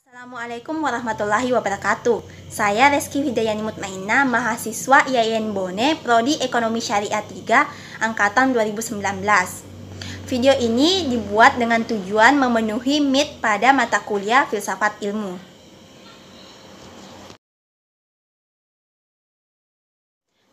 Assalamualaikum warahmatullahi wabarakatuh. Saya Reski Hidayani Mutmainah, mahasiswa IAIN Bone, Prodi Ekonomi Syariah 3, Angkatan 2019. Video ini dibuat dengan tujuan memenuhi MIT pada mata kuliah Filsafat Ilmu.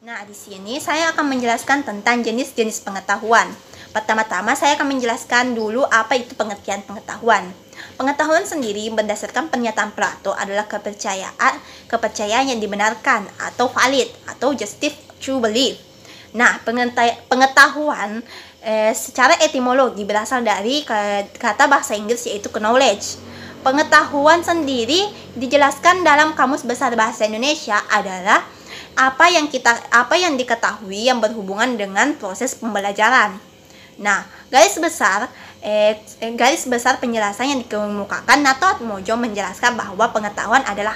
Nah, di sini saya akan menjelaskan tentang jenis-jenis pengetahuan. Pertama-tama saya akan menjelaskan dulu apa itu pengertian pengetahuan. Pengetahuan sendiri berdasarkan pernyataan Plato adalah kepercayaan yang dibenarkan atau valid atau justice true belief. Nah, pengetahuan secara etimologi berasal dari kata bahasa Inggris yaitu knowledge. Pengetahuan sendiri dijelaskan dalam Kamus Besar Bahasa Indonesia adalah apa yang diketahui yang berhubungan dengan proses pembelajaran. Nah, garis besar penjelasan yang dikemukakan Nato Atmojo menjelaskan bahwa pengetahuan adalah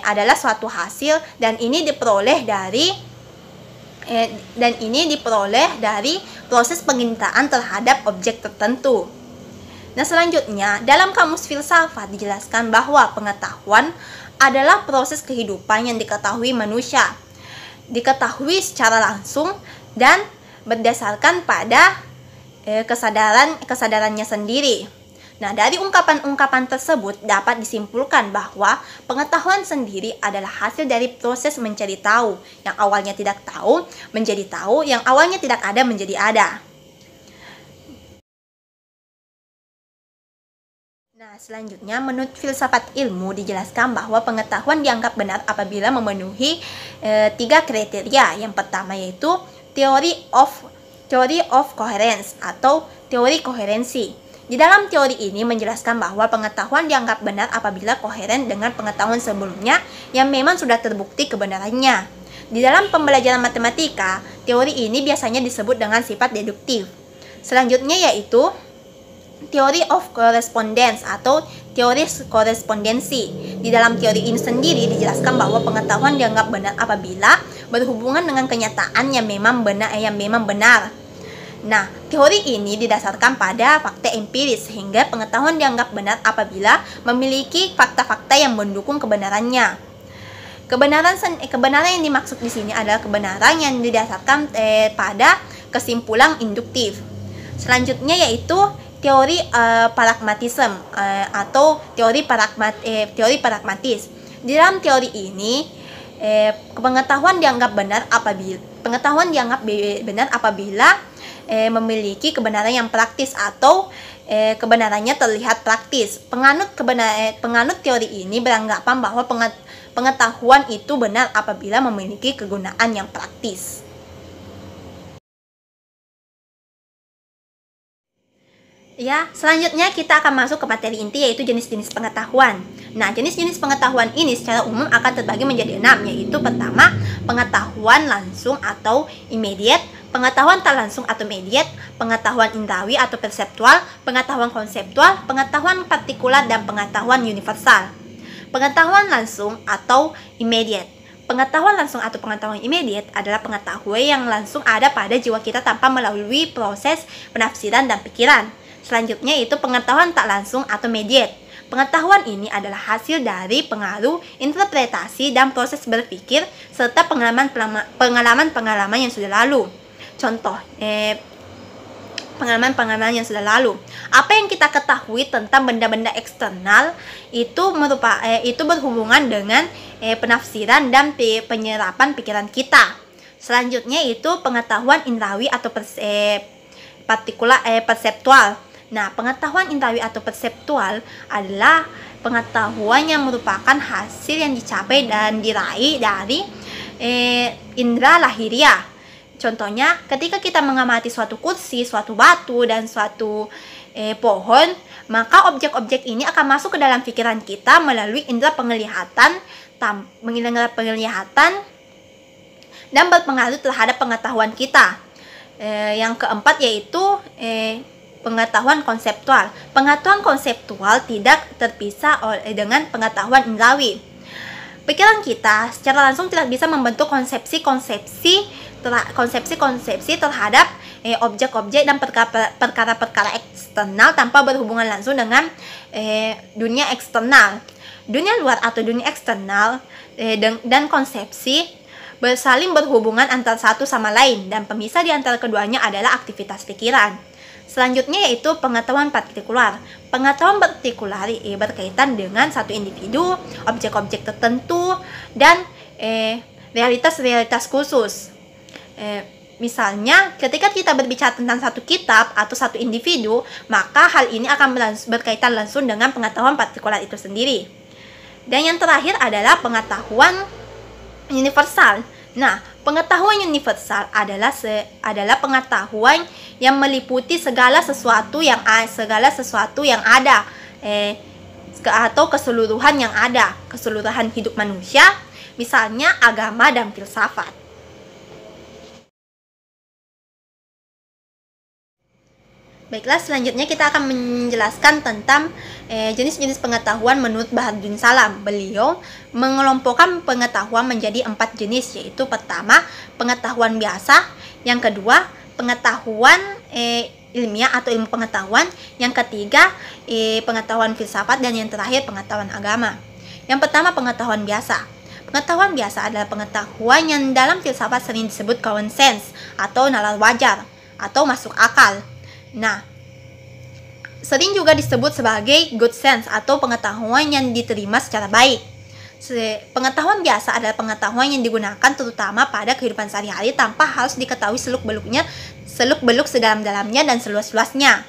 adalah suatu hasil dan ini diperoleh dari proses pengintaan terhadap objek tertentu. Nah, selanjutnya dalam Kamus Filsafat dijelaskan bahwa pengetahuan adalah proses kehidupan yang diketahui manusia, diketahui secara langsung dan berdasarkan pada kesadarannya sendiri. Nah, dari ungkapan-ungkapan tersebut dapat disimpulkan bahwa pengetahuan sendiri adalah hasil dari proses mencari tahu, yang awalnya tidak tahu menjadi tahu, yang awalnya tidak ada menjadi ada. Nah, selanjutnya menurut filsafat ilmu dijelaskan bahwa pengetahuan dianggap benar apabila memenuhi 3 kriteria. Yang pertama yaitu theory of coherence atau teori koherensi. Di dalam teori ini menjelaskan bahwa pengetahuan dianggap benar apabila koheren dengan pengetahuan sebelumnya yang memang sudah terbukti kebenarannya. Di dalam pembelajaran matematika, teori ini biasanya disebut dengan sifat deduktif. Selanjutnya yaitu theory of correspondence atau teori korespondensi. Di dalam teori ini sendiri dijelaskan bahwa pengetahuan dianggap benar apabila berhubungan dengan kenyataan yang memang benar. Nah, teori ini didasarkan pada fakta empiris sehingga pengetahuan dianggap benar apabila memiliki fakta-fakta yang mendukung kebenarannya. Kebenaran yang dimaksud di sini adalah kebenaran yang didasarkan pada kesimpulan induktif. Selanjutnya yaitu teori pragmatisme atau teori pragmatis. Di dalam teori ini pengetahuan dianggap benar apabila memiliki kebenaran yang praktis atau kebenarannya terlihat praktis. Penganut teori ini beranggapan bahwa pengetahuan itu benar apabila memiliki kegunaan yang praktis. Ya, selanjutnya kita akan masuk ke materi inti yaitu jenis-jenis pengetahuan. Nah, jenis-jenis pengetahuan ini secara umum akan terbagi menjadi 6, yaitu pertama, pengetahuan langsung atau immediate, pengetahuan tak langsung atau mediate, pengetahuan indrawi atau perseptual, pengetahuan konseptual, pengetahuan partikular, dan pengetahuan universal. Pengetahuan langsung atau immediate. Pengetahuan langsung atau pengetahuan immediate adalah pengetahuan yang langsung ada pada jiwa kita tanpa melalui proses penafsiran dan pikiran. Selanjutnya itu pengetahuan tak langsung atau mediate. Pengetahuan ini adalah hasil dari pengaruh, interpretasi, dan proses berpikir serta pengalaman-pengalaman yang sudah lalu. Contoh, pengalaman-pengalaman yang sudah lalu. Apa yang kita ketahui tentang benda-benda eksternal itu berhubungan dengan penafsiran dan penyerapan pikiran kita. Selanjutnya itu pengetahuan indrawi atau perseptual. Nah, pengetahuan indrawi atau perseptual adalah pengetahuan yang merupakan hasil yang dicapai dan diraih dari indera lahiriah. Contohnya, ketika kita mengamati suatu kursi, suatu batu, dan suatu pohon, maka objek-objek ini akan masuk ke dalam pikiran kita melalui indera penglihatan dan berpengaruh terhadap pengetahuan kita. Yang keempat yaitu pengetahuan konseptual. Pengetahuan konseptual tidak terpisah dengan pengetahuan indrawi. Pikiran kita secara langsung tidak bisa membentuk konsepsi terhadap objek-objek dan perkara-perkara eksternal tanpa berhubungan langsung dengan dunia eksternal. Dunia luar atau dunia eksternal dan konsepsi saling berhubungan antara satu sama lain, dan pemisah di antara keduanya adalah aktivitas pikiran. Selanjutnya yaitu pengetahuan partikular. Pengetahuan partikular berkaitan dengan satu individu, objek-objek tertentu, dan realitas-realitas khusus. Misalnya, ketika kita berbicara tentang satu kitab atau satu individu, maka hal ini akan berkaitan langsung dengan pengetahuan partikular itu sendiri. Dan yang terakhir adalah pengetahuan universal. Nah, pengetahuan universal adalah pengetahuan yang meliputi segala sesuatu yang ada atau keseluruhan yang ada, keseluruhan hidup manusia, misalnya agama dan filsafat. Baiklah, selanjutnya kita akan menjelaskan tentang jenis-jenis pengetahuan menurut Bahauddin Salam. Beliau mengelompokkan pengetahuan menjadi 4 jenis, yaitu pertama, pengetahuan biasa, yang kedua, pengetahuan ilmiah atau ilmu pengetahuan, yang ketiga, pengetahuan filsafat, dan yang terakhir, pengetahuan agama. Yang pertama, pengetahuan biasa. Pengetahuan biasa adalah pengetahuan yang dalam filsafat sering disebut common sense atau nalar wajar atau masuk akal. Nah, sering juga disebut sebagai good sense atau pengetahuan yang diterima secara baik. Pengetahuan biasa adalah pengetahuan yang digunakan terutama pada kehidupan sehari-hari tanpa harus diketahui seluk-beluk sedalam-dalamnya dan seluas-luasnya.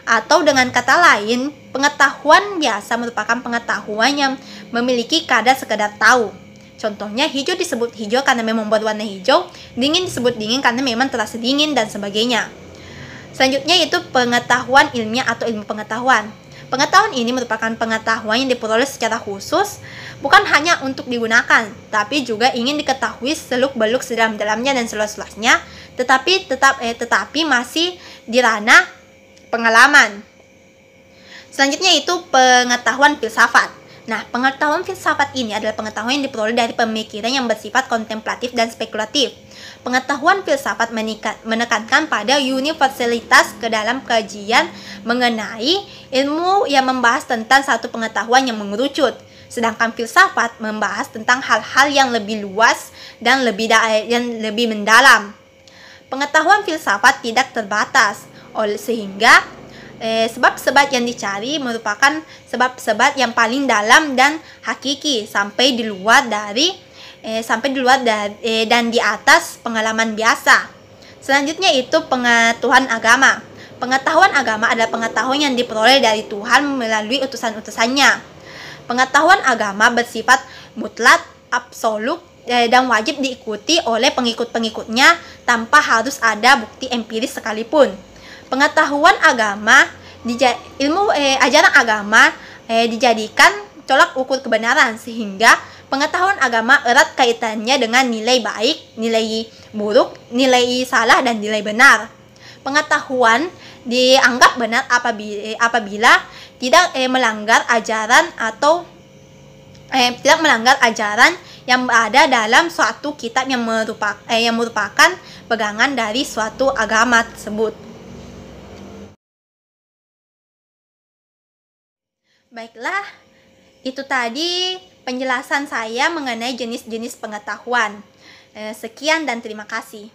Atau dengan kata lain, pengetahuan biasa merupakan pengetahuan yang memiliki kadar sekedar tahu. Contohnya, hijau disebut hijau karena memang berwarna hijau, dingin disebut dingin karena memang terasa dingin, dan sebagainya. Selanjutnya yaitu pengetahuan ilmiah atau ilmu pengetahuan. Pengetahuan ini merupakan pengetahuan yang diperoleh secara khusus, bukan hanya untuk digunakan, tapi juga ingin diketahui seluk-beluk sedalam-dalamnya dan seluas-luasnya, tetapi masih di ranah pengalaman. Selanjutnya yaitu pengetahuan filsafat. Nah, pengetahuan filsafat ini adalah pengetahuan yang diperoleh dari pemikiran yang bersifat kontemplatif dan spekulatif. Pengetahuan filsafat menekankan pada universalitas ke dalam kajian mengenai ilmu yang membahas tentang satu pengetahuan yang mengerucut. Sedangkan filsafat membahas tentang hal-hal yang lebih luas dan lebih mendalam. Pengetahuan filsafat tidak terbatas, sehingga sebab-sebab yang dicari merupakan sebab-sebab yang paling dalam dan hakiki sampai di luar dan di atas pengalaman biasa. Selanjutnya itu pengetahuan agama. Pengetahuan agama adalah pengetahuan yang diperoleh dari Tuhan melalui utusan-utusannya. Pengetahuan agama bersifat mutlak, absolut, dan wajib diikuti oleh pengikut-pengikutnya tanpa harus ada bukti empiris sekalipun. Pengetahuan agama, ajaran agama dijadikan tolak ukur kebenaran, sehingga pengetahuan agama erat kaitannya dengan nilai baik, nilai buruk, nilai salah, dan nilai benar. Pengetahuan dianggap benar apabila tidak melanggar ajaran atau tidak melanggar ajaran yang ada dalam suatu kitab yang merupakan pegangan dari suatu agama tersebut. Baiklah, itu tadi penjelasan saya mengenai jenis-jenis pengetahuan. Sekian dan terima kasih.